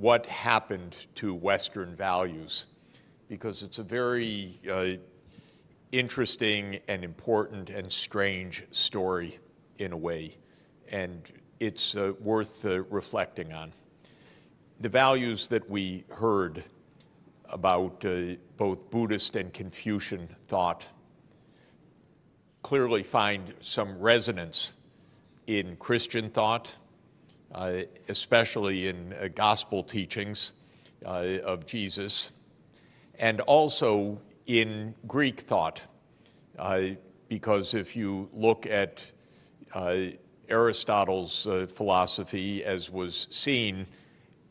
what happened to Western values, because it's a very interesting and important and strange story in a way, and it's worth reflecting on. The values that we heard about both Buddhist and Confucian thought clearly find some resonance in Christian thought, especially in gospel teachings of Jesus, and also in Greek thought, because if you look at Aristotle's philosophy, as was seen,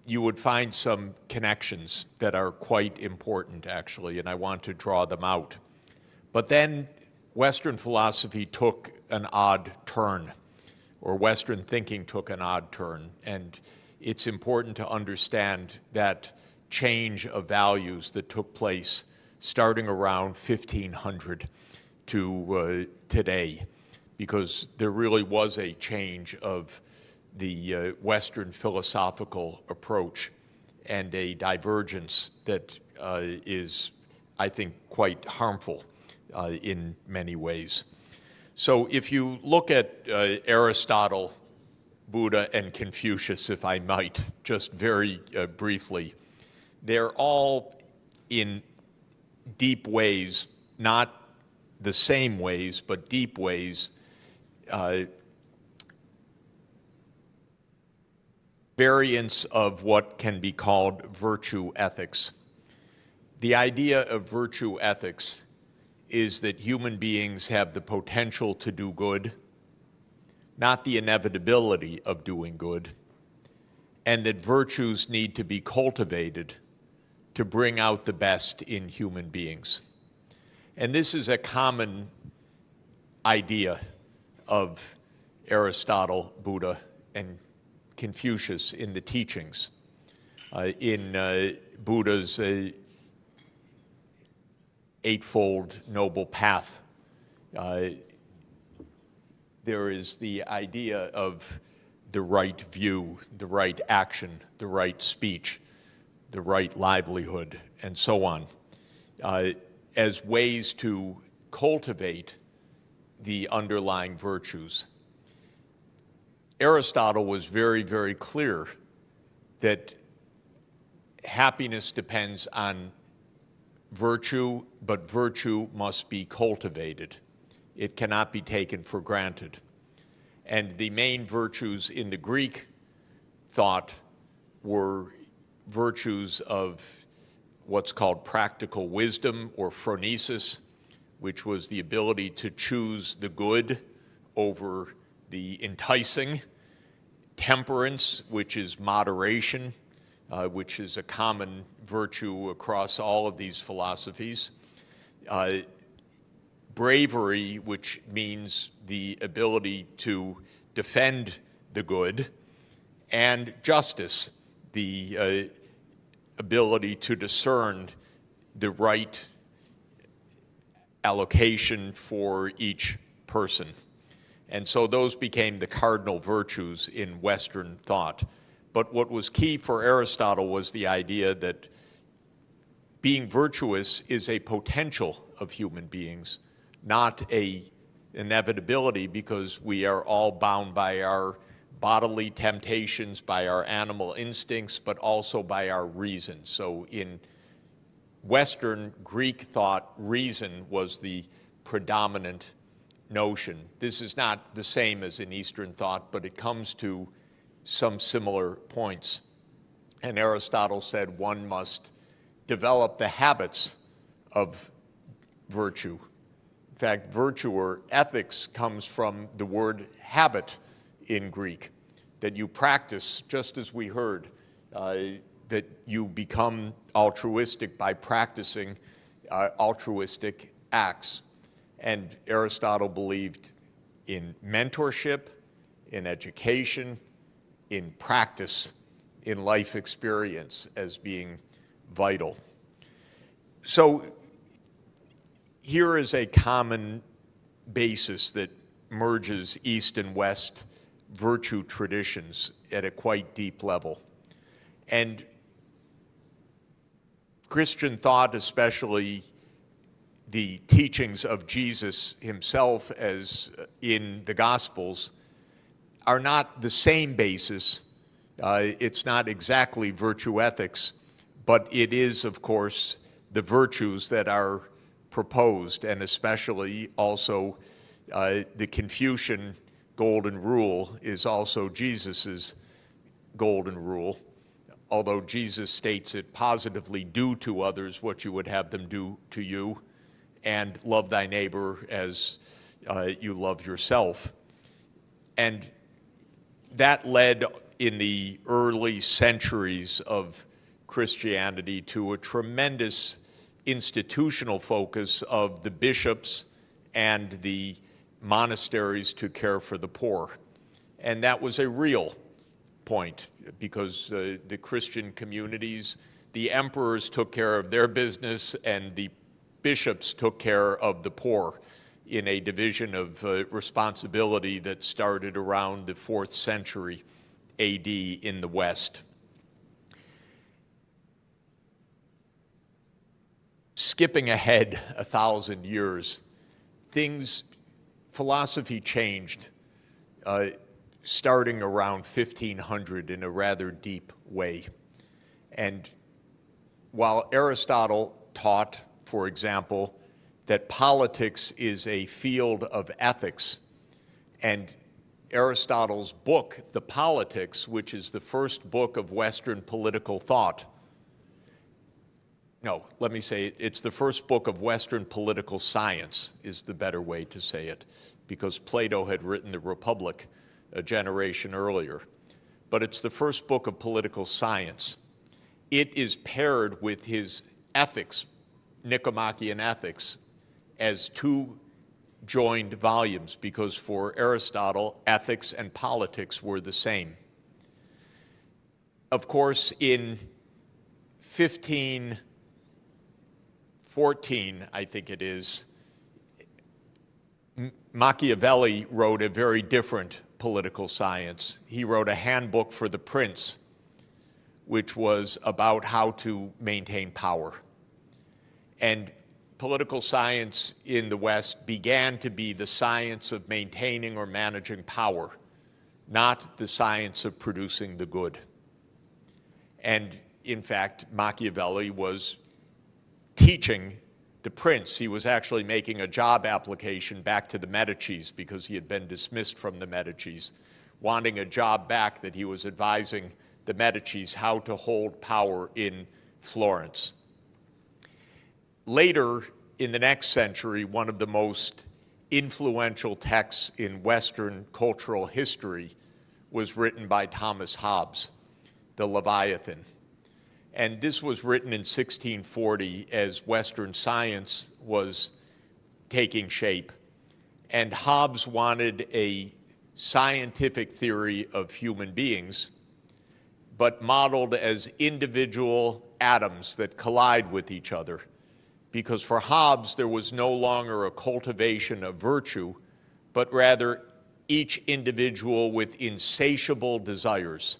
you would find some connections that are quite important, actually, and I want to draw them out. But then Western philosophy took an odd turn, or Western thinking took an odd turn, and it's important to understand that change of values that took place starting around 1500 to today, because there really was a change of the Western philosophical approach and a divergence that is, I think, quite harmful in many ways. So if you look at Aristotle, Buddha, and Confucius, if I might, just very briefly, they're all in deep ways, not the same ways, but deep ways, variants of what can be called virtue ethics. The idea of virtue ethics is that human beings have the potential to do good, not the inevitability of doing good, and that virtues need to be cultivated to bring out the best in human beings. And this is a common idea of Aristotle, Buddha, and Confucius in the teachings. In Buddha's Eightfold Noble Path, there is the idea of the right view, the right action, the right speech, the right livelihood, and so on, as ways to cultivate the underlying virtues. Aristotle was very, very clear that happiness depends on virtue, but virtue must be cultivated. It cannot be taken for granted. And the main virtues in the Greek thought were virtues of what's called practical wisdom, or phronesis, which was the ability to choose the good over the enticing; temperance, which is moderation, which is a common virtue across all of these philosophies; bravery, which means the ability to defend the good; and justice, the ability to discern the right allocation for each person. And so those became the cardinal virtues in Western thought. But what was key for Aristotle was the idea that being virtuous is a potential of human beings, not an inevitability, because we are all bound by our bodily temptations, by our animal instincts, but also by our reason. So in Western Greek thought, reason was the predominant notion. This is not the same as in Eastern thought, but it comes to some similar points. And Aristotle said one must develop the habits of virtue. In fact, virtue or ethics comes from the word habit in Greek, that you practice, just as we heard, that you become altruistic by practicing altruistic acts. And Aristotle believed in mentorship, in education, in practice, in life experience as being vital. So here is a common basis that merges East and West virtue traditions at a quite deep level. And Christian thought, especially the teachings of Jesus himself as in the Gospels, are not the same basis. It's not exactly virtue ethics, but it is, of course, the virtues that are proposed, and especially also the Confucian golden rule is also Jesus's golden rule, although Jesus states it positively: do to others what you would have them do to you, and love thy neighbor as you love yourself. And that led in the early centuries of Christianity to a tremendous institutional focus of the bishops and the monasteries to care for the poor. And that was a real point, because the Christian communities, the emperors took care of their business and the bishops took care of the poor in a division of responsibility that started around the 4th century AD in the West. Skipping ahead 1,000 years, philosophy changed starting around 1500 in a rather deep way. And while Aristotle taught, for example, that politics is a field of ethics, and Aristotle's book, The Politics, which is the first book of Western political thought, no, let me say it's the first book of Western political science is the better way to say it, because Plato had written the Republic a generation earlier. But it's the first book of political science. It is paired with his ethics, Nicomachean Ethics, as two joined volumes, because for Aristotle, ethics and politics were the same. Of course, in 1514, I think it is, Machiavelli wrote a very different political science. He wrote a handbook for the prince, which was about how to maintain power. And political science in the West began to be the science of maintaining or managing power, not the science of producing the good. And in fact, Machiavelli was teaching the prince. He was actually making a job application back to the Medicis because he had been dismissed from the Medicis, wanting a job back that he was advising the Medicis how to hold power in Florence. Later, in the next century, one of the most influential texts in Western cultural history was written by Thomas Hobbes, the Leviathan. And this was written in 1640 as Western science was taking shape. And Hobbes wanted a scientific theory of human beings, but modeled as individual atoms that collide with each other. Because for Hobbes, there was no longer a cultivation of virtue, but rather each individual with insatiable desires.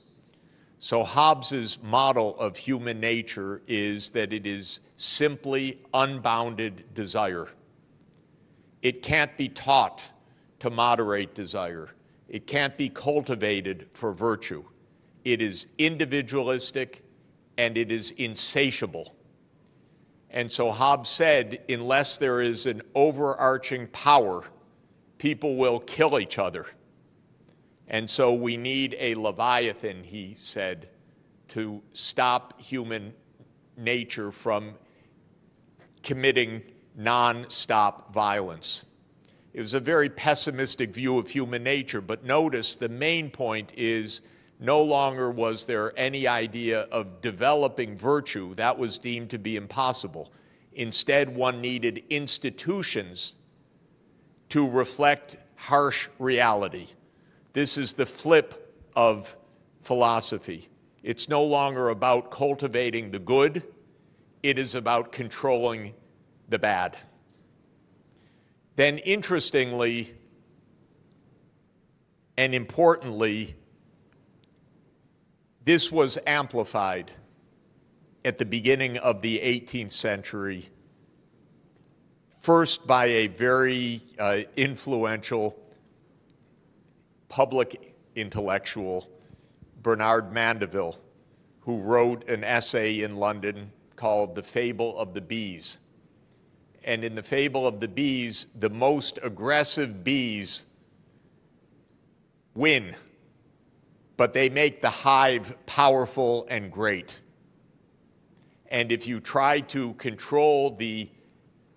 So Hobbes's model of human nature is that it is simply unbounded desire. It can't be taught to moderate desire. It can't be cultivated for virtue. It is individualistic and it is insatiable. And so Hobbes said, unless there is an overarching power, people will kill each other. And so we need a Leviathan, he said, to stop human nature from committing non-stop violence. It was a very pessimistic view of human nature, but notice the main point is no longer was there any idea of developing virtue. That was deemed to be impossible. Instead, one needed institutions to reflect harsh reality. This is the flip of philosophy. It's no longer about cultivating the good. It is about controlling the bad. Then interestingly and importantly, this was amplified at the beginning of the 18th century, first by a very influential public intellectual, Bernard Mandeville, who wrote an essay in London called The Fable of the Bees. And in The Fable of the Bees, the most aggressive bees win, but they make the hive powerful and great. And if you try to control the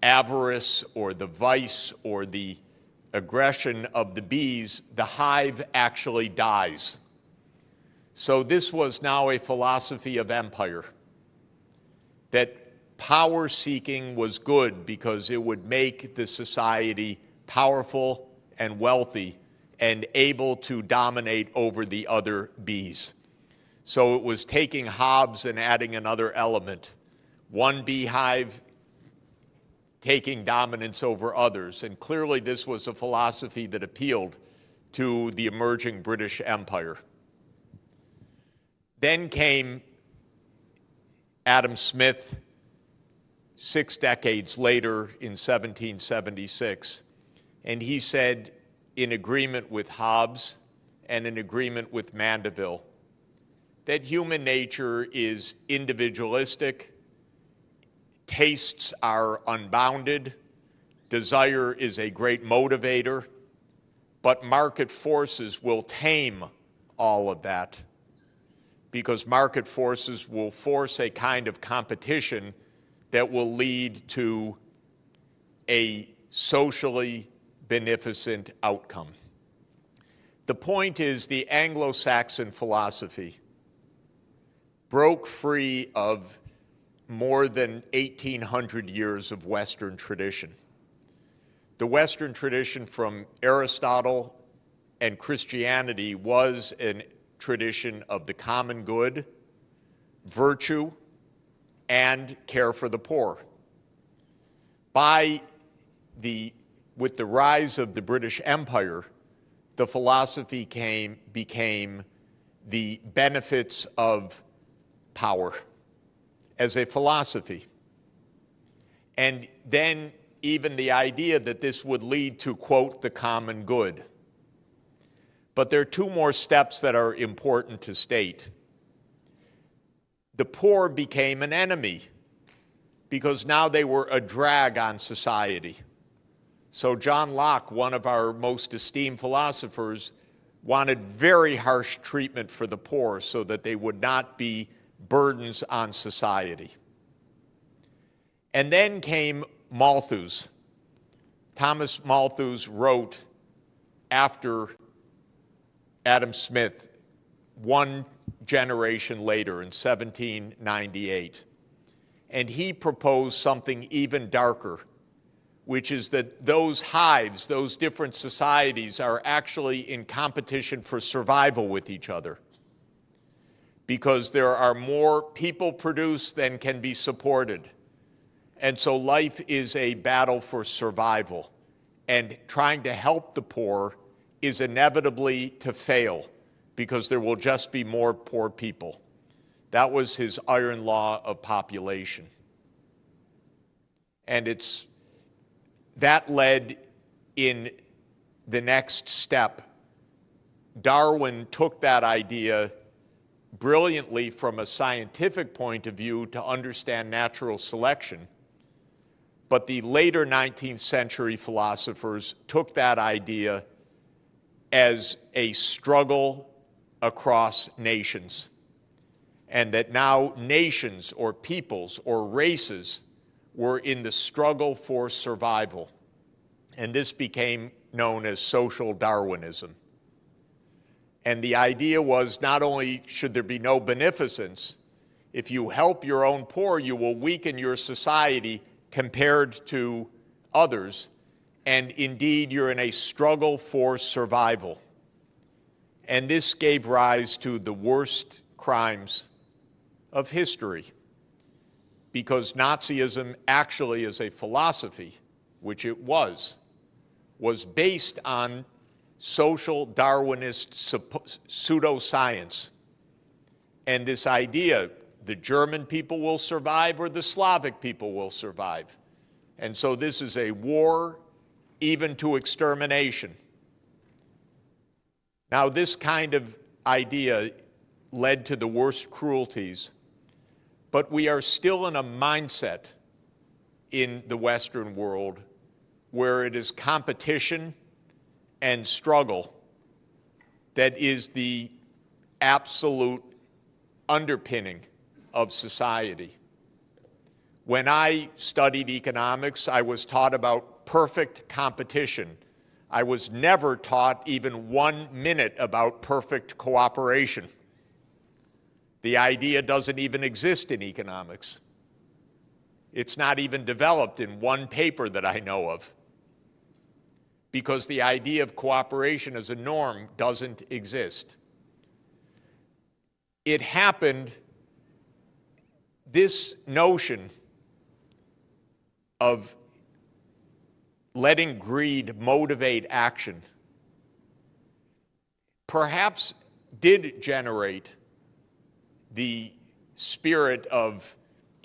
avarice or the vice or the aggression of the bees, the hive actually dies. So this was now a philosophy of empire, that power seeking was good because it would make the society powerful and wealthy and able to dominate over the other bees. So it was taking Hobbes and adding another element, one beehive taking dominance over others. And clearly this was a philosophy that appealed to the emerging British Empire. Then came Adam Smith 6 decades later in 1776, and he said, in agreement with Hobbes and in agreement with Mandeville, that human nature is individualistic, tastes are unbounded, desire is a great motivator, but market forces will tame all of that, because market forces will force a kind of competition that will lead to a socially beneficent outcome. The point is, the Anglo-Saxon philosophy broke free of more than 1,800 years of Western tradition. The Western tradition from Aristotle and Christianity was a tradition of the common good, virtue, and care for the poor. With the rise of the British Empire, the philosophy became the benefits of power as a philosophy. And then even the idea that this would lead to, quote, the common good. But there are two more steps that are important to state. The poor became an enemy because now they were a drag on society. So John Locke, one of our most esteemed philosophers, wanted very harsh treatment for the poor so that they would not be burdens on society. And then came Malthus. Thomas Malthus wrote after Adam Smith, one generation later in 1798. And he proposed something even darker, which is that those hives, those different societies, are actually in competition for survival with each other, because there are more people produced than can be supported. And so life is a battle for survival, and trying to help the poor is inevitably to fail, because there will just be more poor people. That was his iron law of population. And that led in the next step. Darwin took that idea brilliantly from a scientific point of view to understand natural selection. But the later 19th century philosophers took that idea as a struggle across nations, and that now nations or peoples or races were in the struggle for survival. And this became known as social Darwinism. And the idea was, not only should there be no beneficence, if you help your own poor, you will weaken your society compared to others, and indeed you're in a struggle for survival. And this gave rise to the worst crimes of history, because Nazism actually, as a philosophy, which it was based on social Darwinist pseudoscience. And this idea the German people will survive or the Slavic people will survive. And so this is a war even to extermination. Now, this kind of idea led to the worst cruelties, but we are still in a mindset in the Western world where it is competition and struggle that is the absolute underpinning of society. When I studied economics, I was taught about perfect competition. I was never taught even 1 minute about perfect cooperation. The idea doesn't even exist in economics. It's not even developed in one paper that I know of, because the idea of cooperation as a norm doesn't exist. It happened, this notion of letting greed motivate action perhaps did generate the spirit of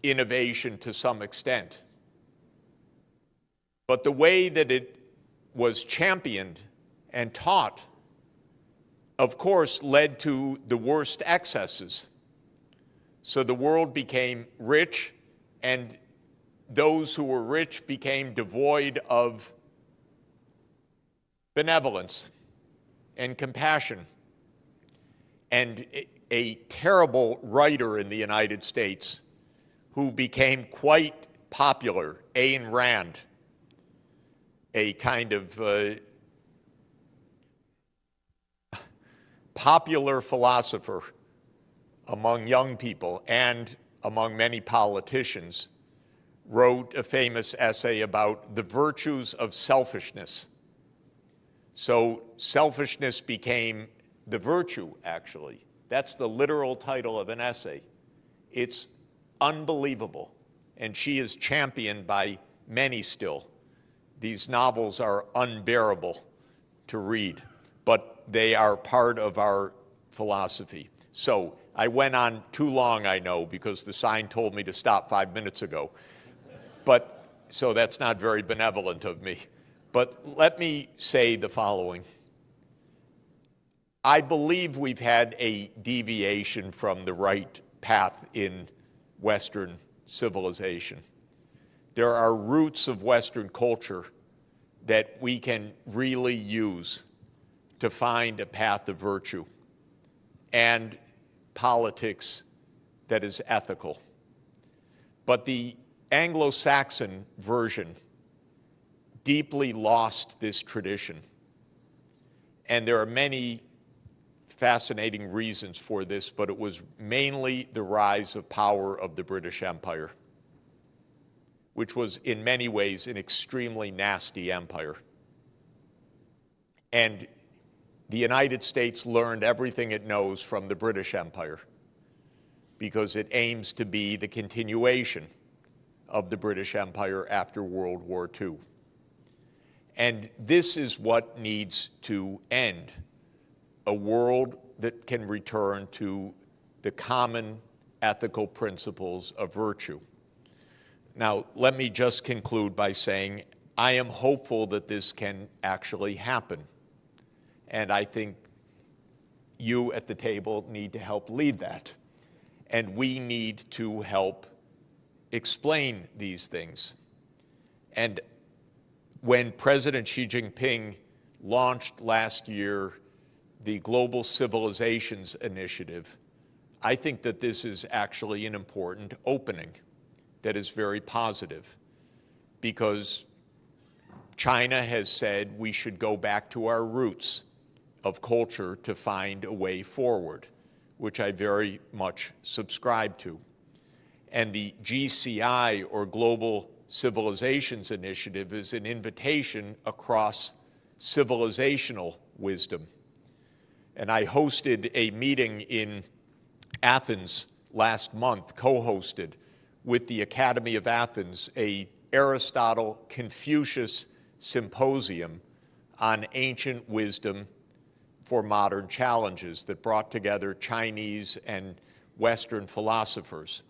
innovation to some extent. But the way that it was championed and taught, of course, led to the worst excesses. So the world became rich, and those who were rich became devoid of benevolence and compassion. And a terrible writer in the United States who became quite popular, Ayn Rand, a kind of popular philosopher among young people and among many politicians, wrote a famous essay about the virtues of selfishness. So selfishness became the virtue, actually. That's the literal title of an essay. It's unbelievable, and she is championed by many still. These novels are unbearable to read, but they are part of our philosophy. So I went on too long, I know, because the sign told me to stop 5 minutes ago. But so that's not very benevolent of me. But let me say the following. I believe we've had a deviation from the right path in Western civilization. There are roots of Western culture that we can really use to find a path of virtue and politics that is ethical. But the Anglo-Saxon version deeply lost this tradition. And there are many fascinating reasons for this, but it was mainly the rise of power of the British Empire, which was in many ways an extremely nasty empire. And the United States learned everything it knows from the British Empire because it aims to be the continuation of the British Empire after World War II. And this is what needs to end, a world that can return to the common ethical principles of virtue. Now, let me just conclude by saying I am hopeful that this can actually happen. And I think you at the table need to help lead that. And we need to help explain these things. And when President Xi Jinping launched last year the Global Civilizations Initiative, I think that this is actually an important opening that is very positive, because China has said we should go back to our roots of culture to find a way forward, which I very much subscribe to. And the GCI, or Global Civilizations Initiative, is an invitation across civilizational wisdom. And I hosted a meeting in Athens last month, co-hosted with the Academy of Athens, a Aristotle-Confucius symposium on ancient wisdom for modern challenges that brought together Chinese and Western philosophers.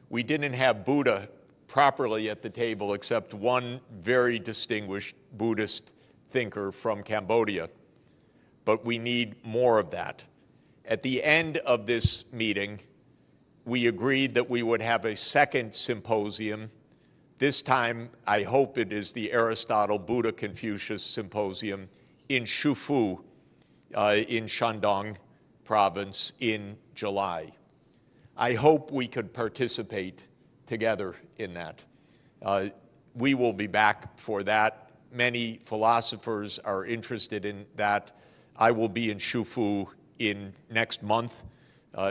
We didn't have Buddha properly at the table except one very distinguished Buddhist thinker from Cambodia, but we need more of that. At the end of this meeting, we agreed that we would have a second symposium. This time, I hope it is the Aristotle Buddha Confucius Symposium in Shufu, in Shandong province in July. I hope we could participate together in that. We will be back for that. Many philosophers are interested in that. I will be in Shufu in next month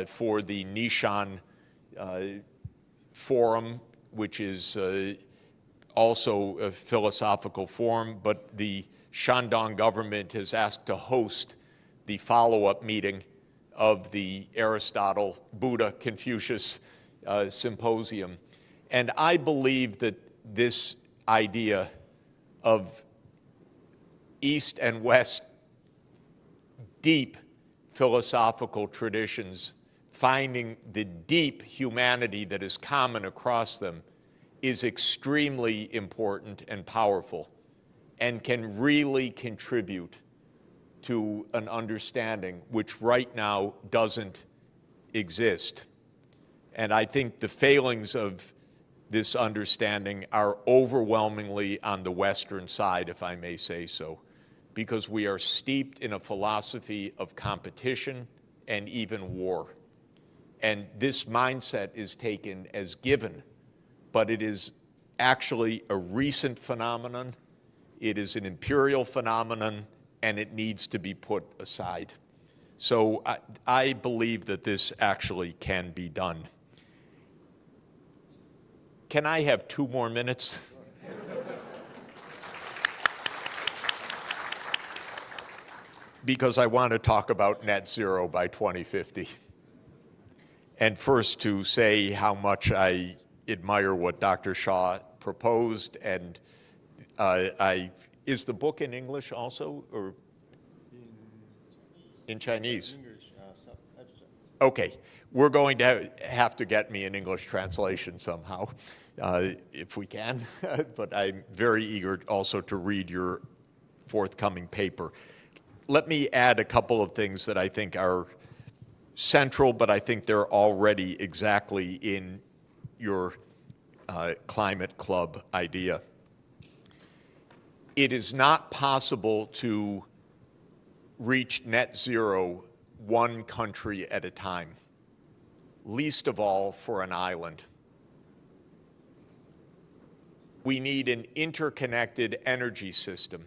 for the Nishan Forum, which is also a philosophical forum, but the Shandong government has asked to host the follow-up meeting of the Aristotle Buddha Confucius Symposium. And I believe that this idea of East and West deep philosophical traditions, finding the deep humanity that is common across them, is extremely important and powerful and can really contribute to an understanding which right now doesn't exist. And I think the failings of this understanding are overwhelmingly on the Western side, if I may say so, because we are steeped in a philosophy of competition and even war. And this mindset is taken as given, but it is actually a recent phenomenon. It is an imperial phenomenon, and it needs to be put aside. So I believe that this actually can be done. Can I have 2 more minutes? Because I want to talk about net zero by 2050. And first to say how much I admire what Dr. Shaw proposed, and is the book in English also, or in Chinese? English, Okay, we're going to have to get me an English translation somehow, if we can, but I'm very eager also to read your forthcoming paper. Let me add a couple of things that I think are central, but I think they're already exactly in your climate club idea. It is not possible to reach net zero one country at a time, least of all for an island. We need an interconnected energy system,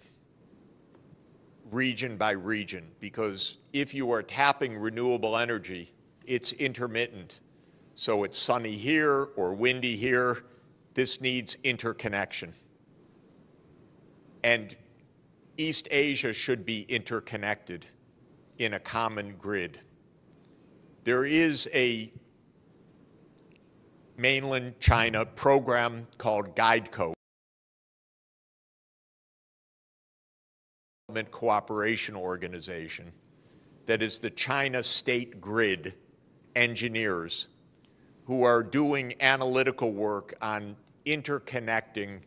region by region, because if you are tapping renewable energy, it's intermittent. So it's sunny here or windy here. This needs interconnection. And East Asia should be interconnected in a common grid. There is a mainland China program called GuideCo, Cooperation Organization, that is the China State Grid engineers who are doing analytical work on interconnecting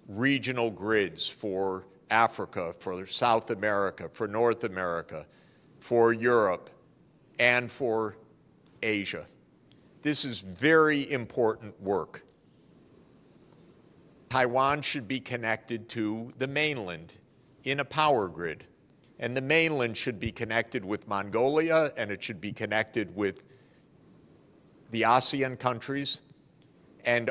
regional grids for Africa, for South America, for North America, for Europe, and for Asia. This is very important work. Taiwan should be connected to the mainland in a power grid. And the mainland should be connected with Mongolia, and it should be connected with the ASEAN countries, and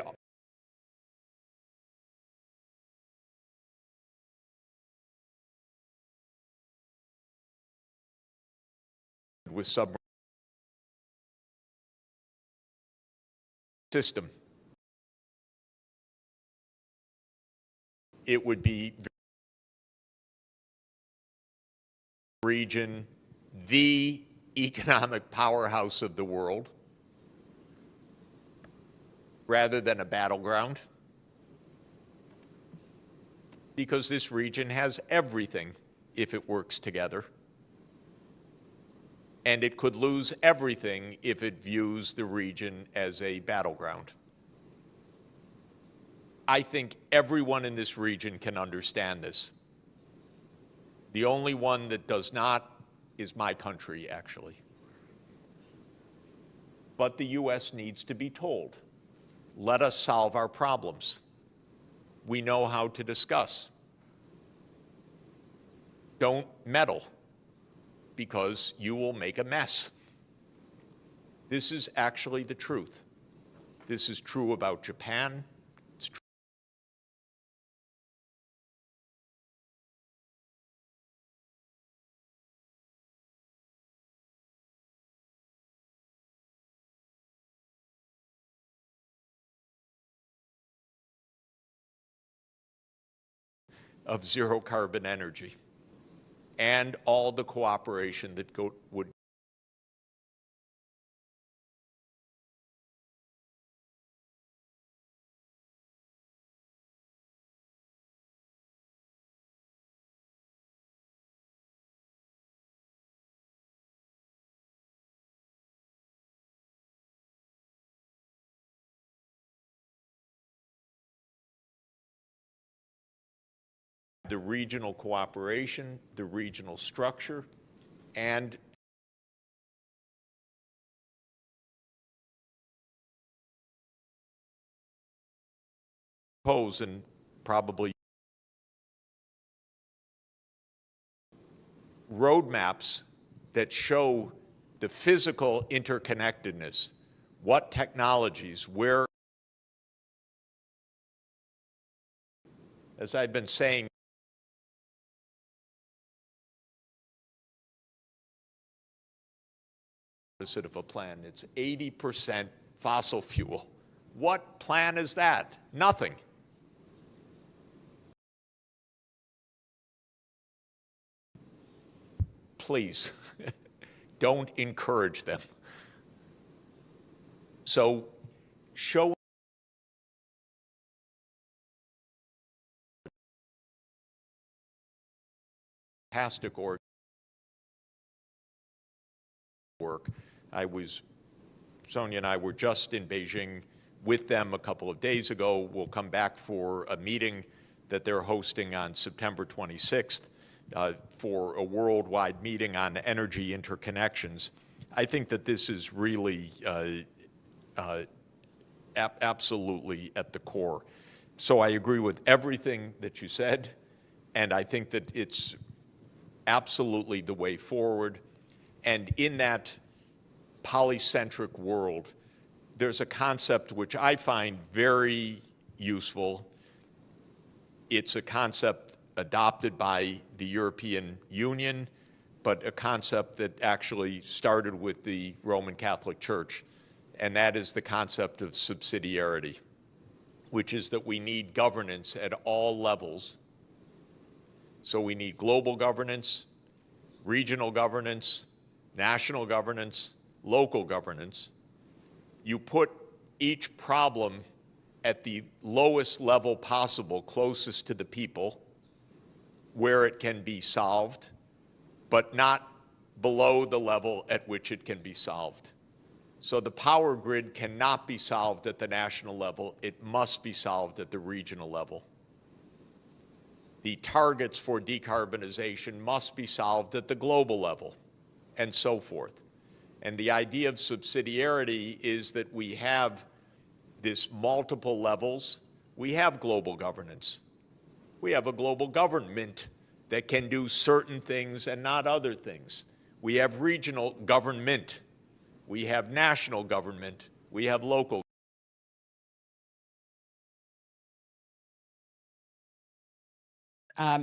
with submarine system. It would be region, the economic powerhouse of the world, rather than a battleground, because this region has everything if it works together. and it could lose everything if it views the region as a battleground. I think everyone in this region can understand this. The only one that does not is my country, actually. But the U.S. needs to be told, let us solve our problems. We know how to discuss. Don't meddle, because you will make a mess. This is actually the truth. This is true about Japan. It's true of zero carbon energy and all the cooperation that would the regional cooperation, the regional structure, and pose and probably roadmaps that show the physical interconnectedness, what technologies, where, as I've been saying, opposite of a plan. It's 80% fossil fuel. What plan is that? Nothing. Please, don't encourage them. So show fantastic work. Sonia and I were just in Beijing with them a couple of days ago. We'll come back for a meeting that they're hosting on September 26th for a worldwide meeting on energy interconnections. I think that this is really absolutely at the core. So I agree with everything that you said, and I think that it's absolutely the way forward. And in that polycentric world, there's a concept which I find very useful. It's a concept adopted by the European Union, but a concept that actually started with the Roman Catholic Church, and that is the concept of subsidiarity, which is that we need governance at all levels. So we need global governance, regional governance, national governance, local governance. You put each problem at the lowest level possible, closest to the people, where it can be solved, but not below the level at which it can be solved. So the power grid cannot be solved at the national level. It must be solved at the regional level. The targets for decarbonization must be solved at the global level, and so forth. And the idea of subsidiarity is that we have this multiple levels. We have global governance. We have a global government that can do certain things and not other things. We have regional government. We have national government. We have local.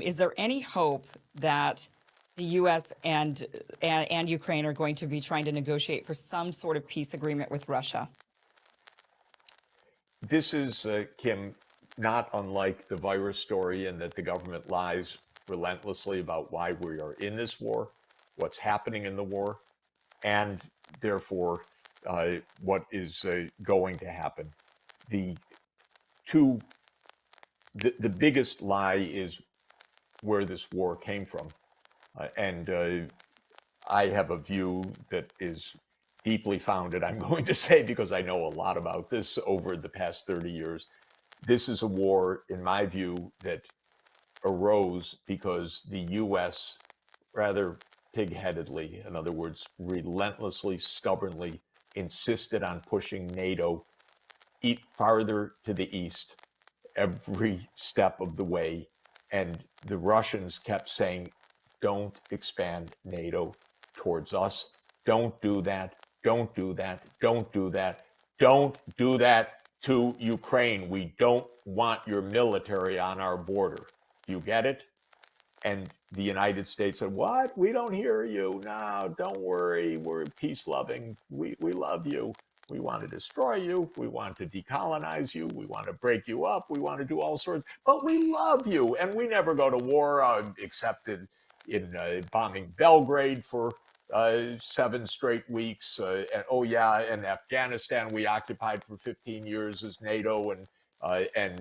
Is there any hope that the U.S. and Ukraine are going to be trying to negotiate for some sort of peace agreement with Russia? This is, Kim, not unlike the virus story in that the government lies relentlessly about why we are in this war, what's happening in the war, and therefore what is going to happen. The biggest lie is where this war came from. And I have a view that is deeply founded, I'm going to say, because I know a lot about this over the past 30 years. This is a war, in my view, that arose because the US rather pig-headedly, in other words, relentlessly, stubbornly insisted on pushing NATO farther to the east every step of the way. And the Russians kept saying, don't expand NATO towards us. Don't do that. Don't do that. Don't do that. Don't do that to Ukraine. We don't want your military on our border. Do you get it? And the United States said, what? We don't hear you. No, don't worry. We're peace loving. We love you. We want to destroy you. We want to decolonize you. We want to break you up. We want to do all sorts. But we love you. And we never go to war except in bombing Belgrade for 7 straight weeks. And oh, yeah, and Afghanistan we occupied for 15 years as NATO. And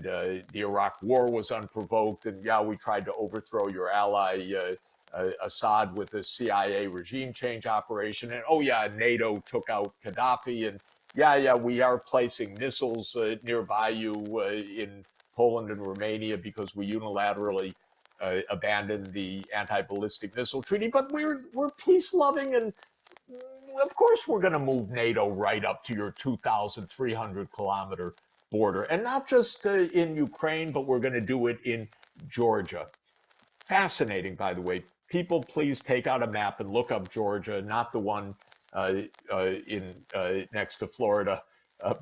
the Iraq War was unprovoked. And yeah, we tried to overthrow your ally Assad with the CIA regime change operation. And oh yeah, NATO took out Gaddafi. And yeah, we are placing missiles nearby you in Poland and Romania because we unilaterally abandoned the anti-ballistic missile treaty. But we're peace-loving, and of course we're going to move NATO right up to your 2,300-kilometer border, and not just in Ukraine, but we're going to do it in Georgia. Fascinating, by the way. People, please take out a map and look up Georgia, not the one next to Florida,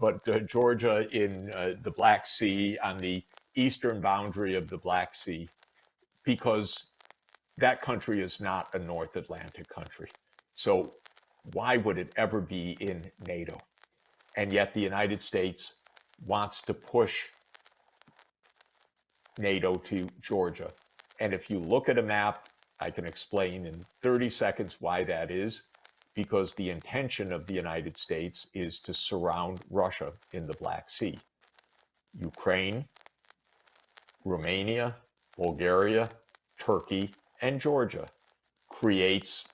but Georgia in the Black Sea, on the eastern boundary of the Black Sea, because that country is not a North Atlantic country. So why would it ever be in NATO? And yet the United States wants to push NATO to Georgia. And if you look at a map, I can explain in 30 seconds why that is, because the intention of the United States is to surround Russia in the Black Sea. Ukraine, Romania, Bulgaria, Turkey, and Georgia creates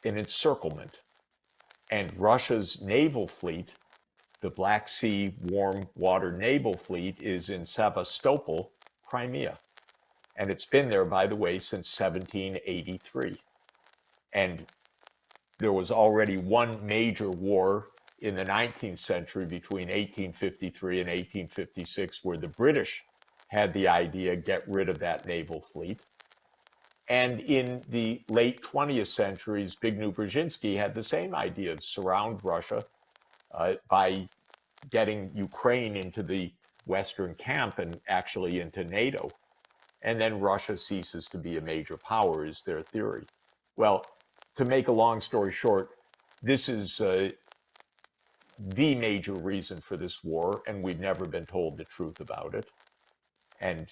an encirclement. And Russia's naval fleet, the Black Sea Warm Water Naval Fleet, is in Sevastopol, Crimea. And it's been there, by the way, since 1783. And there was already one major war in the 19th century between 1853 and 1856, where the British had the idea, get rid of that naval fleet. And in the late 20th century, Zbigniew Brzezinski had the same idea of surround Russia by getting Ukraine into the Western camp and actually into NATO. And then Russia ceases to be a major power, is their theory. Well, to make a long story short, this is the major reason for this war, and we've never been told the truth about it. And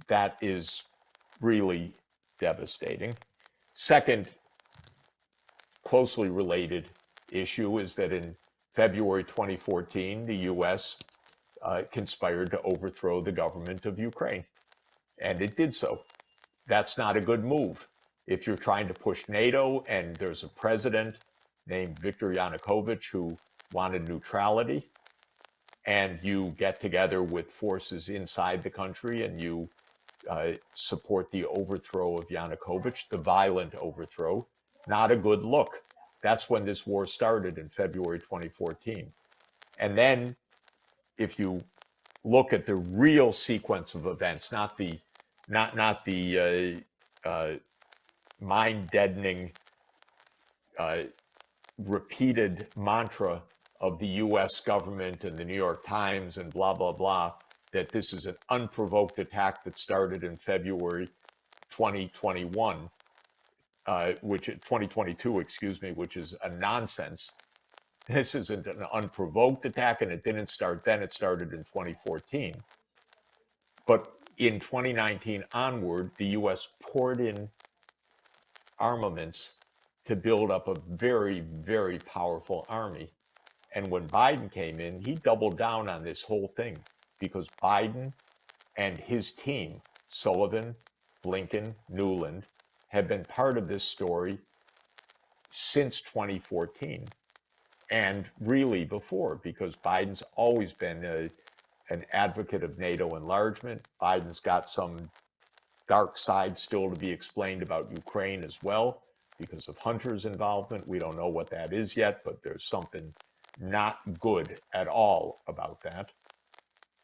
that is really devastating. Second, closely related issue is that in February 2014, the US conspired to overthrow the government of Ukraine, and it did so. That's not a good move. If you're trying to push NATO and there's a president named Viktor Yanukovych who wanted neutrality, and you get together with forces inside the country and you support the overthrow of Yanukovych, the violent overthrow, not a good look. That's when this war started in February 2014. And then if you look at the real sequence of events, not the mind-deadening repeated mantra of the US government and the New York Times and blah, blah, blah, that this is an unprovoked attack that started in February 2021, 2022, excuse me, which is a nonsense. This isn't an unprovoked attack, and it didn't start then, it started in 2014. But in 2019 onward, the US poured in armaments to build up a very, very powerful army. And when Biden came in, he doubled down on this whole thing, because Biden and his team, Sullivan, Blinken, Nuland, have been part of this story since 2014, and really before, because Biden's always been an advocate of NATO enlargement. Biden's got some dark side still to be explained about Ukraine as well because of Hunter's involvement. We don't know what that is yet, but there's something not good at all about that.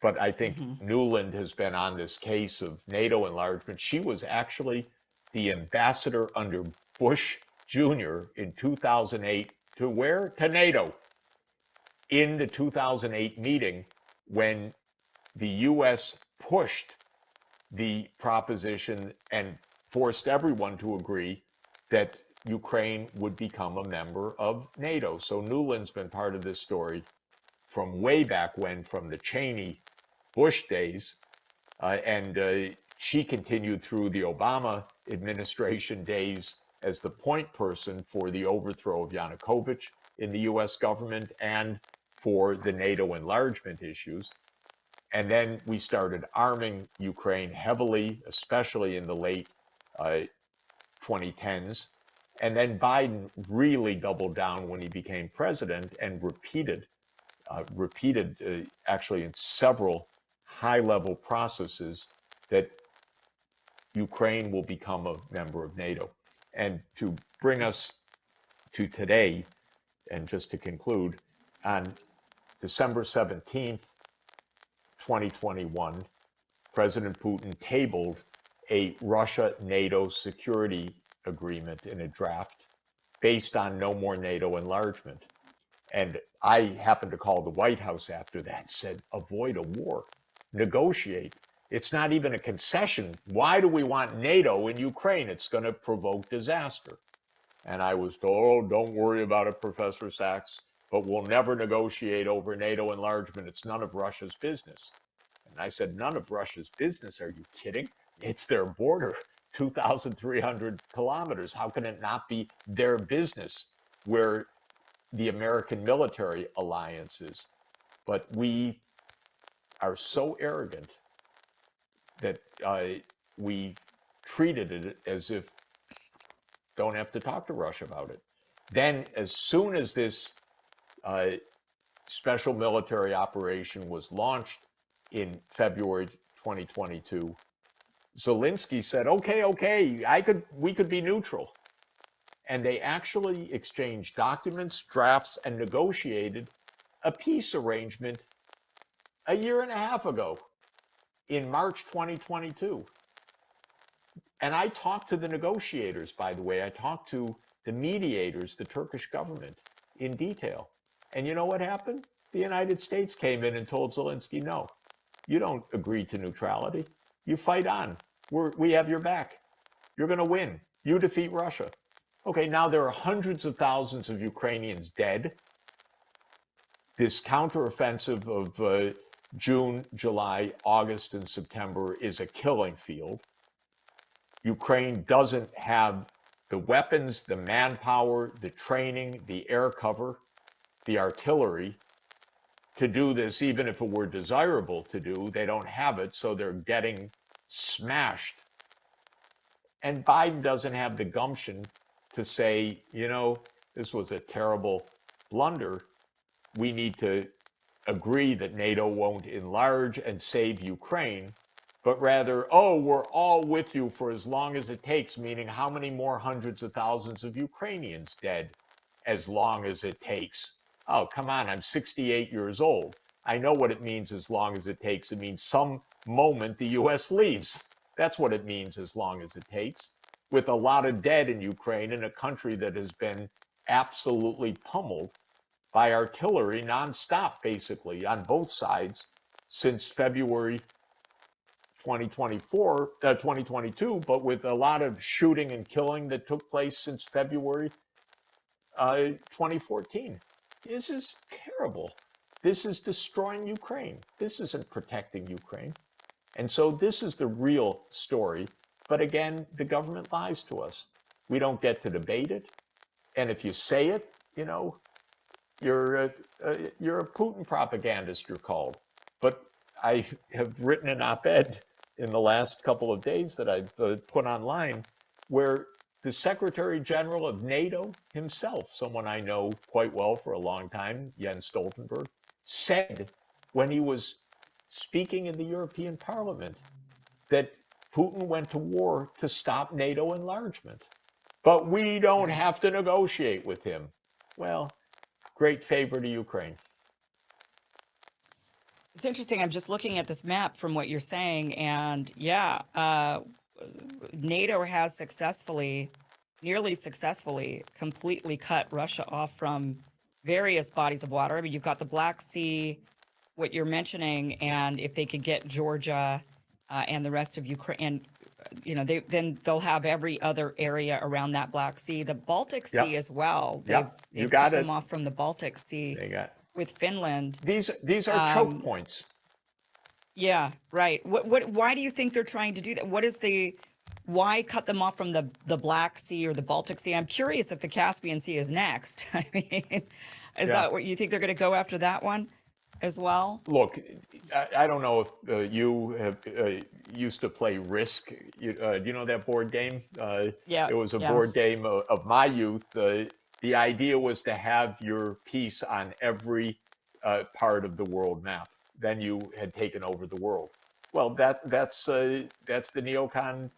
But I think Nuland has been on this case of NATO enlargement. She was actually the ambassador under Bush Jr. in 2008 to where? To NATO. In the 2008 meeting, when the U.S. pushed the proposition and forced everyone to agree that Ukraine would become a member of NATO. So Nuland's been part of this story from way back when, from the Cheney Bush days, and she continued through the Obama administration days as the point person for the overthrow of Yanukovych in the US government and for the NATO enlargement issues. And then we started arming Ukraine heavily, especially in the late 2010s. And then Biden really doubled down when he became president and repeated actually in several high-level processes that Ukraine will become a member of NATO. And to bring us to today, and just to conclude, on December 17th, 2021, President Putin tabled a Russia-NATO security agreement in a draft based on no more NATO enlargement. And I happened to call the White House after that and said, avoid a war, negotiate. It's not even a concession. Why do we want NATO in Ukraine? It's going to provoke disaster. And I was told, oh, don't worry about it, Professor Sachs, but we'll never negotiate over NATO enlargement. It's none of Russia's business. And I said, none of Russia's business? Are you kidding? It's their border, 2,300 kilometers. How can it not be their business where the American military alliance is? But we are so arrogant that we treated it as if don't have to talk to Russia about it. Then as soon as this special military operation was launched in February 2022, Zelensky said, okay, we could be neutral. And they actually exchanged documents, drafts, and negotiated a peace arrangement a year and a half ago in March 2022. And I talked to the negotiators, by the way. I talked to the mediators, the Turkish government, in detail. And you know what happened? The United States came in and told Zelensky, no, you don't agree to neutrality. You fight on. We have your back. You're going to win. You defeat Russia. Okay, now there are hundreds of thousands of Ukrainians dead. This counteroffensive of June, July, August, and September is a killing field. Ukraine doesn't have the weapons, the manpower, the training, the air cover, the artillery to do this, even if it were desirable to do. They don't have it, so they're getting smashed. And Biden doesn't have the gumption to say, you know, this was a terrible blunder. We need to agree that NATO won't enlarge and save Ukraine, but rather, oh, we're all with you for as long as it takes, meaning how many more hundreds of thousands of Ukrainians dead as long as it takes? Oh, come on, I'm 68 years old. I know what it means as long as it takes. It means some moment the U.S. leaves. That's what it means as long as it takes, with a lot of dead in Ukraine, in a country that has been absolutely pummeled by artillery nonstop, basically, on both sides since February 2022, but with a lot of shooting and killing that took place since February 2014. This is terrible. This is destroying Ukraine. This isn't protecting Ukraine. And so this is the real story. But again, the government lies to us. We don't get to debate it. And if you say it, you know, you're a Putin propagandist, you're called. But I have written an op-ed in the last couple of days that I've put online where the Secretary General of NATO himself, someone I know quite well for a long time, Jens Stoltenberg, said when he was speaking in the European Parliament that Putin went to war to stop NATO enlargement. But we don't have to negotiate with him. Well, great favor to Ukraine. It's interesting. I'm just looking at this map from what you're saying, and yeah, NATO has nearly successfully, completely cut Russia off from various bodies of water. I mean, you've got the Black Sea, what you're mentioning, and if they could get Georgia and the rest of Ukraine, and then they'll have every other area around that Black Sea, the Baltic Sea as well. They've cut them off from the Baltic Sea with Finland. These are choke points. Yeah, right. Why do you think they're trying to do that? Why cut them off from the Black Sea or the Baltic Sea? I'm curious if the Caspian Sea is next. I mean, is that what you think they're going to go after that one as well? Look, I don't know if you have used to play Risk. Do you know that board game? Yeah. It was a board game of my youth. The idea was to have your piece on every part of the world map. Then you had taken over the world. Well, that's the neocon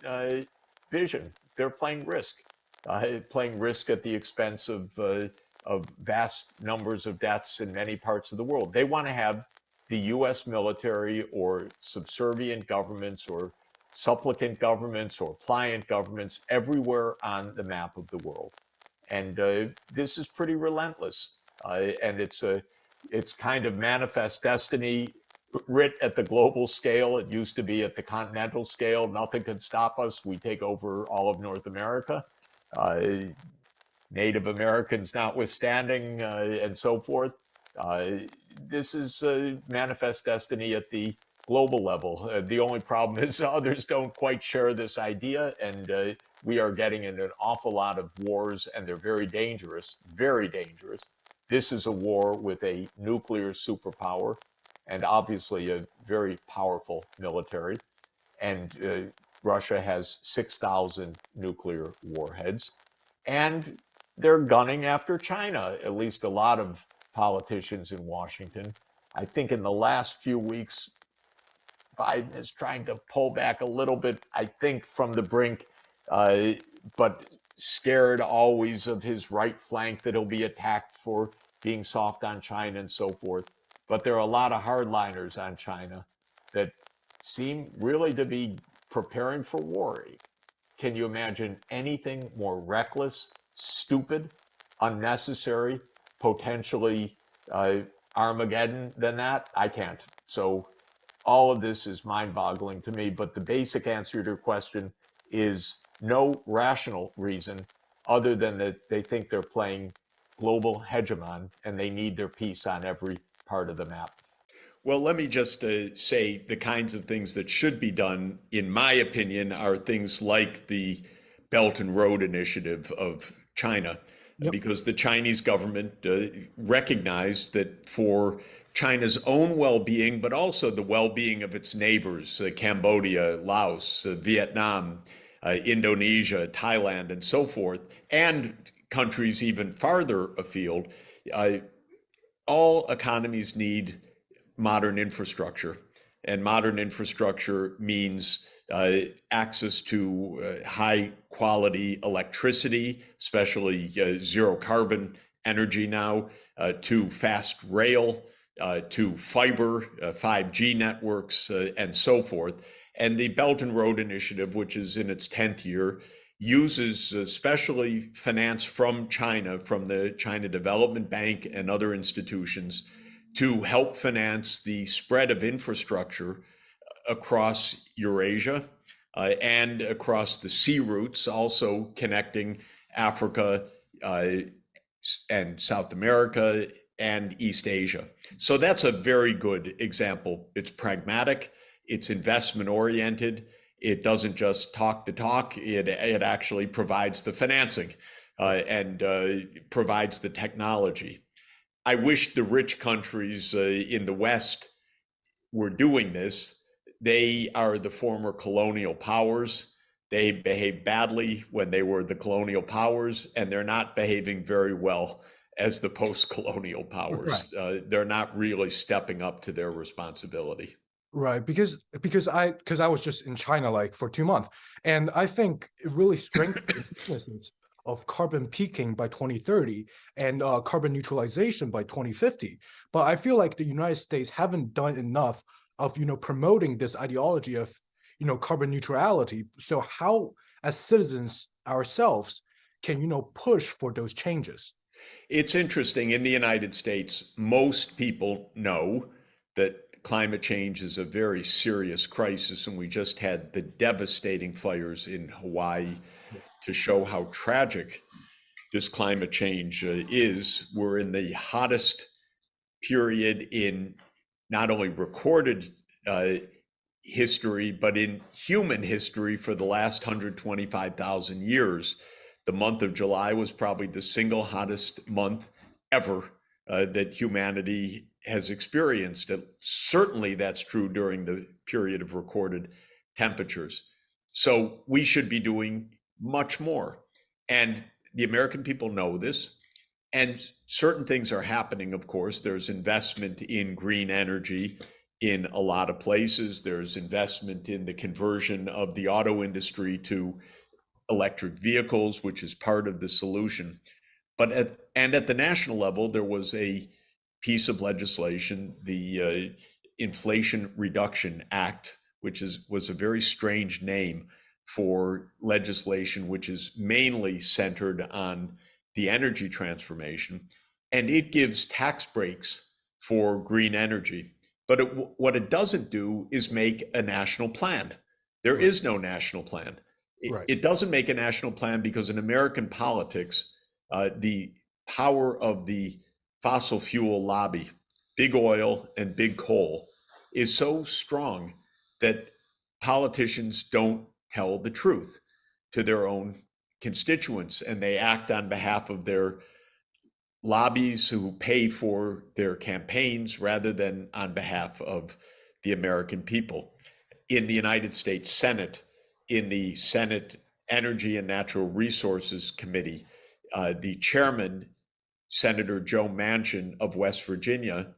vision. They're playing Risk at the expense of vast numbers of deaths in many parts of the world. They want to have the U.S. military or subservient governments or supplicant governments or pliant governments everywhere on the map of the world. And this is pretty relentless. And it's kind of manifest destiny writ at the global scale. It used to be at the continental scale. Nothing can stop us. We take over all of North America. Native Americans notwithstanding, and so forth. This is manifest destiny at the global level. The only problem is others don't quite share this idea, and we are getting into an awful lot of wars, and they're very dangerous, very dangerous. This is a war with a nuclear superpower, and obviously a very powerful military. And Russia has 6,000 nuclear warheads. And they're gunning after China, at least a lot of politicians in Washington. I think in the last few weeks, Biden is trying to pull back a little bit, I think, from the brink, but scared always of his right flank that he'll be attacked for being soft on China and so forth. But there are a lot of hardliners on China that seem really to be preparing for war. Can you imagine anything more reckless, stupid, unnecessary, potentially Armageddon than that? I can't. So all of this is mind-boggling to me. But the basic answer to your question is no rational reason other than that they think they're playing global hegemon and they need their piece on every part of the map. Well, let me just say the kinds of things that should be done, in my opinion, are things like the Belt and Road Initiative of China, because the Chinese government recognized that for China's own well-being, but also the well-being of its neighbors, Cambodia, Laos, Vietnam, Indonesia, Thailand, and so forth, and countries even farther afield, all economies need modern infrastructure. And modern infrastructure means access to high quality electricity, especially zero carbon energy now, to fast rail, to fiber, 5G networks, and so forth. And the Belt and Road Initiative, which is in its 10th year, uses especially finance from China, from the China Development Bank and other institutions, to help finance the spread of infrastructure across Eurasia and across the sea routes, also connecting Africa and South America and East Asia. So that's a very good example. It's pragmatic, it's investment oriented, it doesn't just talk the talk, it actually provides the financing and provides the technology. I wish the rich countries in the West were doing this. They are the former colonial powers. They behaved badly when they were the colonial powers, and they're not behaving very well as the post-colonial Right. powers. They're not really stepping up to their responsibility. Right, because I was just in China like for 2 months, and I think it really strengthens the weaknesses of carbon peaking by 2030 and carbon neutralization by 2050. But I feel like the United States haven't done enough of promoting this ideology of carbon neutrality. So how, as citizens ourselves, can push for those changes? It's interesting. In the United States, most people know that climate change is a very serious crisis, and we just had the devastating fires in Hawaii to show how tragic this climate change is. We're in the hottest period in not only recorded history, but in human history for the last 125,000 years. The month of July was probably the single hottest month ever that humanity has experienced. Certainly that's true during the period of recorded temperatures. So we should be doing much more. And the American people know this. And certain things are happening, of course. There's investment in green energy in a lot of places. There's investment in the conversion of the auto industry to electric vehicles, which is part of the solution. But at the national level, there was a piece of legislation, the Inflation Reduction Act, which was a very strange name for legislation, which is mainly centered on the energy transformation, and it gives tax breaks for green energy. But what it doesn't do is make a national plan. There Right. is no national plan. Right. It doesn't make a national plan because in American politics, the power of the fossil fuel lobby, big oil and big coal, is so strong that politicians don't tell the truth to their own constituents, and they act on behalf of their lobbies who pay for their campaigns rather than on behalf of the American people. In the United States Senate, in the Senate Energy and Natural Resources Committee, the chairman, Senator Joe Manchin of West Virginia,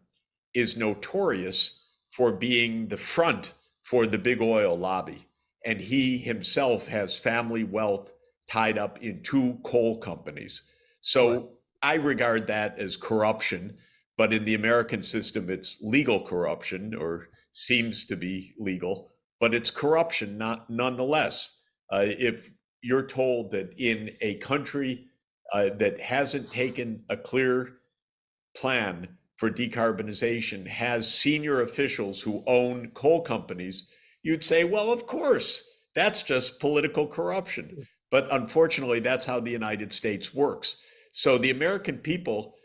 is notorious for being the front for the big oil lobby. And he himself has family wealth tied up in 2 coal companies. So Right. I regard that as corruption, but in the American system, it's legal corruption, or seems to be legal, but it's corruption nonetheless. If you're told that in a country that hasn't taken a clear plan for decarbonization has senior officials who own coal companies, you'd say, well, of course, that's just political corruption. But unfortunately, that's how the United States works. So the American people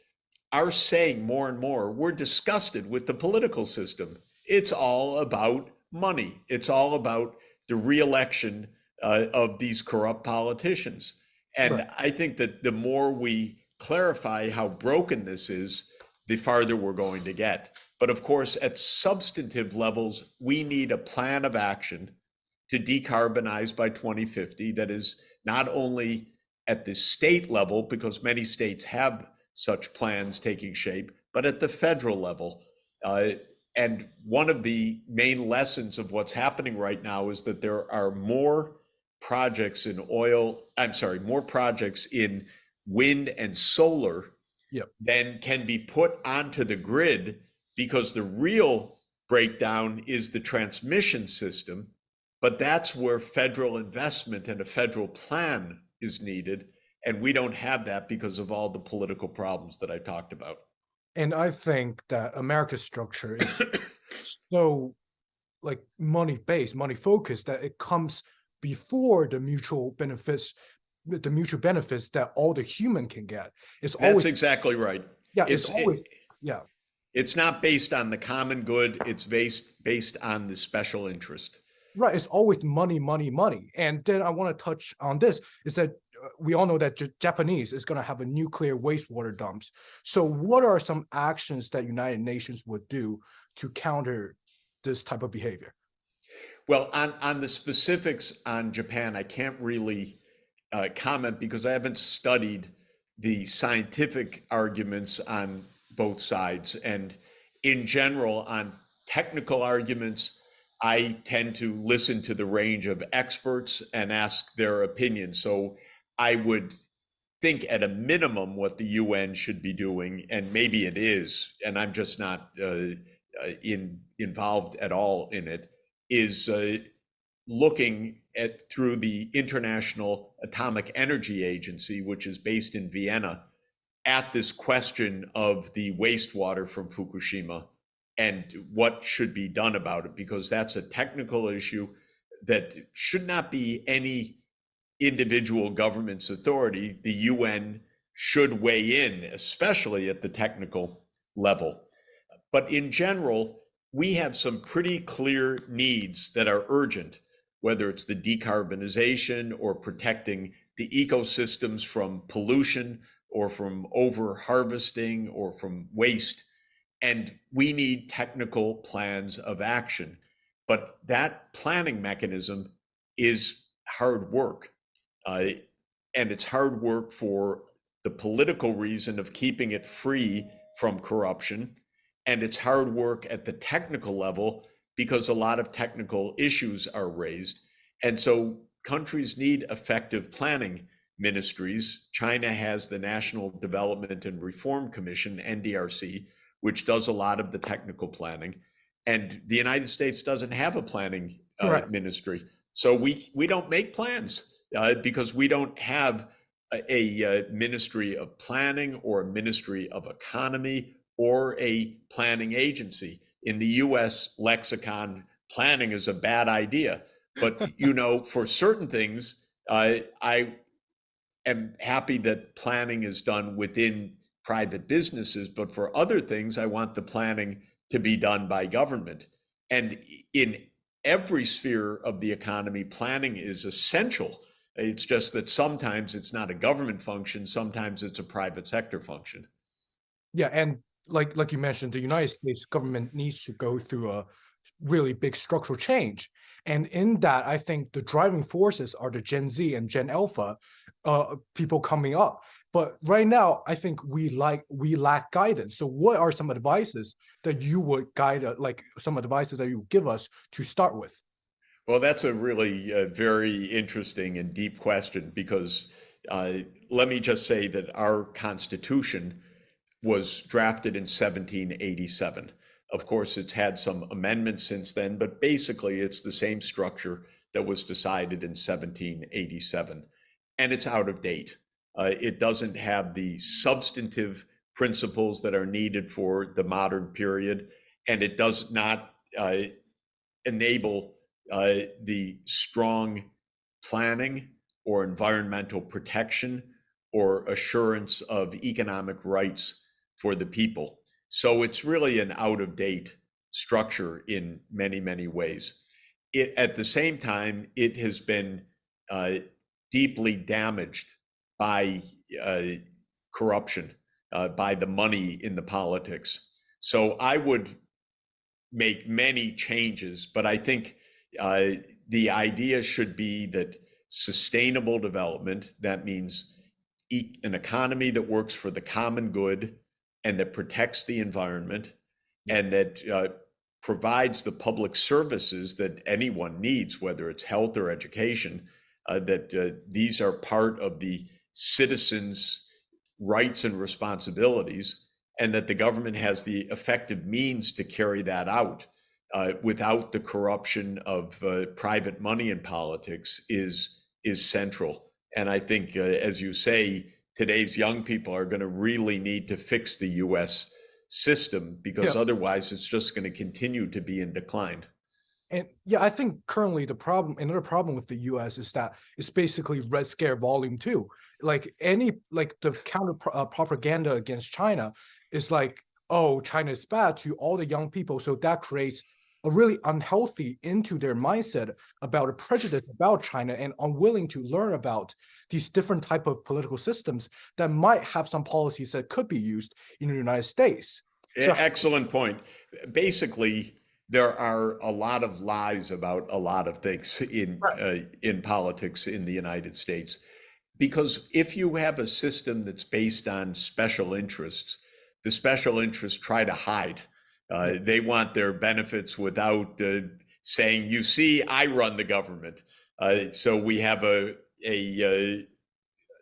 are saying more and more, we're disgusted with the political system. It's all about money. It's all about the reelection of these corrupt politicians. And Right. I think that the more we clarify how broken this is, the farther we're going to get. But of course, at substantive levels, we need a plan of action to decarbonize by 2050 that is not only at the state level, because many states have such plans taking shape, but at the federal level. And one of the main lessons of what's happening right now is that there are more projects in more projects in wind and solar Yep. than can be put onto the grid, because the real breakdown is the transmission system. But that's where federal investment and a federal plan is needed. And we don't have that because of all the political problems that I talked about. And I think that America's structure is so like money based, money focused, that it comes before the mutual benefits that all the human can get. It's That's always exactly right. yeah, It's yeah. it's not based on the common good. It's based on the special interest. Right, it's always money, money, money. And then I want to touch on this is that we all know that Japanese is going to have a nuclear wastewater dumps. So what are some actions that United Nations would do to counter this type of behavior? Well, on the specifics on Japan, I can't really comment because I haven't studied the scientific arguments on both sides. And in general, on technical arguments, I tend to listen to the range of experts and ask their opinion. So I would think at a minimum what the UN should be doing, and maybe it is, and I'm just not involved at all in it, is looking at through the International Atomic Energy Agency, which is based in Vienna, at this question of the wastewater from Fukushima and what should be done about it, because that's a technical issue that should not be any individual government's authority. The UN should weigh in, especially at the technical level. But in general, we have some pretty clear needs that are urgent, whether it's the decarbonization or protecting the ecosystems from pollution or from over harvesting or from waste. And we need technical plans of action. But that planning mechanism is hard work. And it's hard work for the political reason of keeping it free from corruption. And it's hard work at the technical level because a lot of technical issues are raised. And so countries need effective planning ministries. China has the National Development and Reform Commission, NDRC, which does a lot of the technical planning. And the United States doesn't have a planning ministry. So we don't make plans because we don't have a ministry of planning or a ministry of economy or a planning agency. In the US lexicon, planning is a bad idea. But, you know, for certain things, I am happy that planning is done within private businesses. But for other things, I want the planning to be done by government. And in every sphere of the economy, planning is essential. It's just that sometimes it's not a government function, sometimes it's a private sector function. Yeah, and like you mentioned, the United States government needs to go through a really big structural change. And in that, I think the driving forces are the Gen Z and Gen Alpha people coming up. But right now, I think we lack guidance. So what are some advices that you would guide, like some advices that you would give us to start with? Well, that's a really very interesting and deep question because let me just say that our Constitution was drafted in 1787. Of course, it's had some amendments since then, but basically it's the same structure that was decided in 1787. And it's out of date. It doesn't have the substantive principles that are needed for the modern period, and it does not enable the strong planning or environmental protection or assurance of economic rights for the people. So it's really an out-of-date structure in many, many ways. At the same time, it has been deeply damaged by corruption, by the money in the politics. So I would make many changes, but I think the idea should be that sustainable development, that means an economy that works for the common good and that protects the environment and that provides the public services that anyone needs, whether it's health or education, that these are part of the citizens' rights and responsibilities, and that the government has the effective means to carry that out without the corruption of private money in politics is central. And I think, as you say, today's young people are going to really need to fix the US system because otherwise it's just going to continue to be in decline. And yeah, I think currently another problem with the US is that it's basically Red Scare Volume 2. Like the counter propaganda against China is like, oh, China is bad to all the young people. So that creates a really unhealthy into their mindset about a prejudice about China and unwilling to learn about these different type of political systems that might have some policies that could be used in the United States. So, excellent point. Basically, there are a lot of lies about a lot of things in politics in the United States. Because if you have a system that's based on special interests, the special interests try to hide. They want their benefits without saying, you see, I run the government. So we have a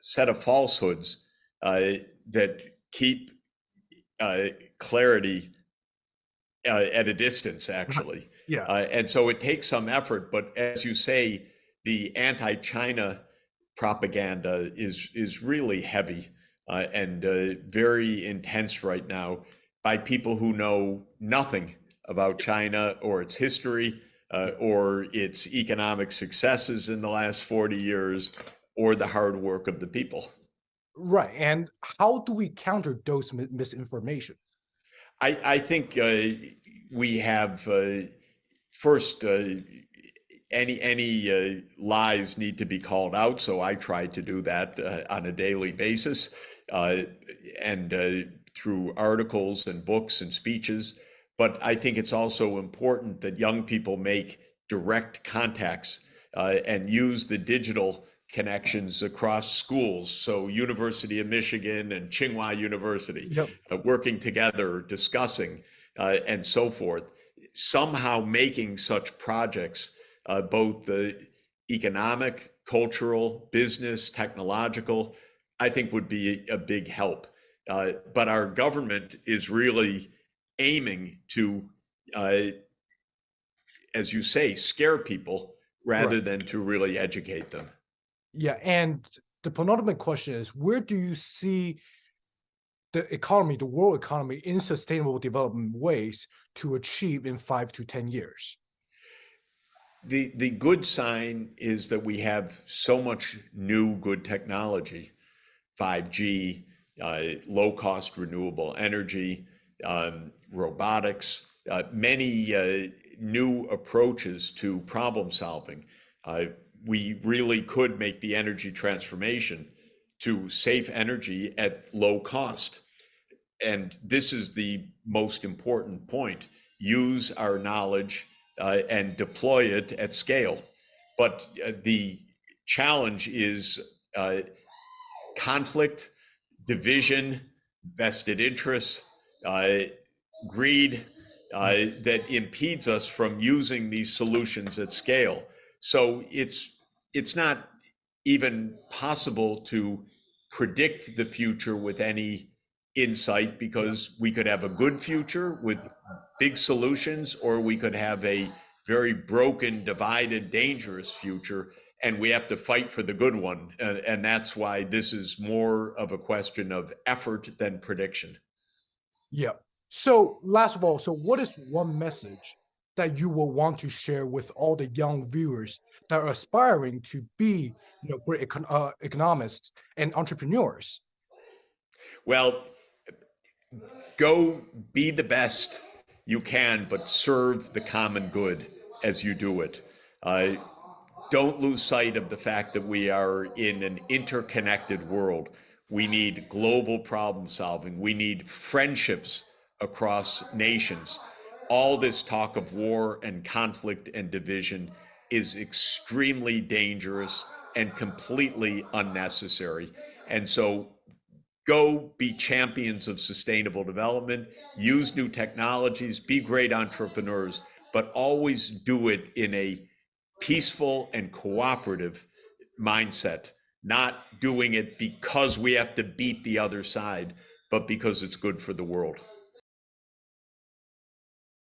set of falsehoods that keep clarity at a distance, actually. Yeah. And so it takes some effort, but as you say, the anti-China propaganda is really heavy and very intense right now by people who know nothing about China or its history or its economic successes in the last 40 years or the hard work of the people. Right. And how do we counter those misinformation? I think we have first any lies need to be called out. So I try to do that on a daily basis and through articles and books and speeches. But I think it's also important that young people make direct contacts and use the digital connections across schools. So University of Michigan and Tsinghua University working together, discussing and so forth, somehow making such projects both the economic, cultural, business, technological, I think would be a big help. But our government is really aiming to, as you say, scare people rather than to really educate them. Yeah, and the penultimate question is, where do you see the economy, the world economy, in sustainable development ways to achieve in 5 to 10 years? The good sign is that we have so much new good technology, 5G, low-cost renewable energy, robotics, many new approaches to problem solving. We really could make the energy transformation to safe energy at low cost. And this is the most important point. Use our knowledge and deploy it at scale. But the challenge is conflict, division, vested interests, greed that impedes us from using these solutions at scale. So it's not even possible to predict the future with any insight, because we could have a good future with big solutions, or we could have a very broken, divided, dangerous future, and we have to fight for the good one. And that's why this is more of a question of effort than prediction. Yeah. So last of all, so what is one message that you will want to share with all the young viewers that are aspiring to be, great economists and entrepreneurs? Well, go be the best you can, but serve the common good as you do it. Don't lose sight of the fact that we are in an interconnected world. We need global problem solving. We need friendships across nations. All this talk of war and conflict and division is extremely dangerous and completely unnecessary. And so go be champions of sustainable development, use new technologies, be great entrepreneurs, but always do it in a peaceful and cooperative mindset, not doing it because we have to beat the other side, but because it's good for the world.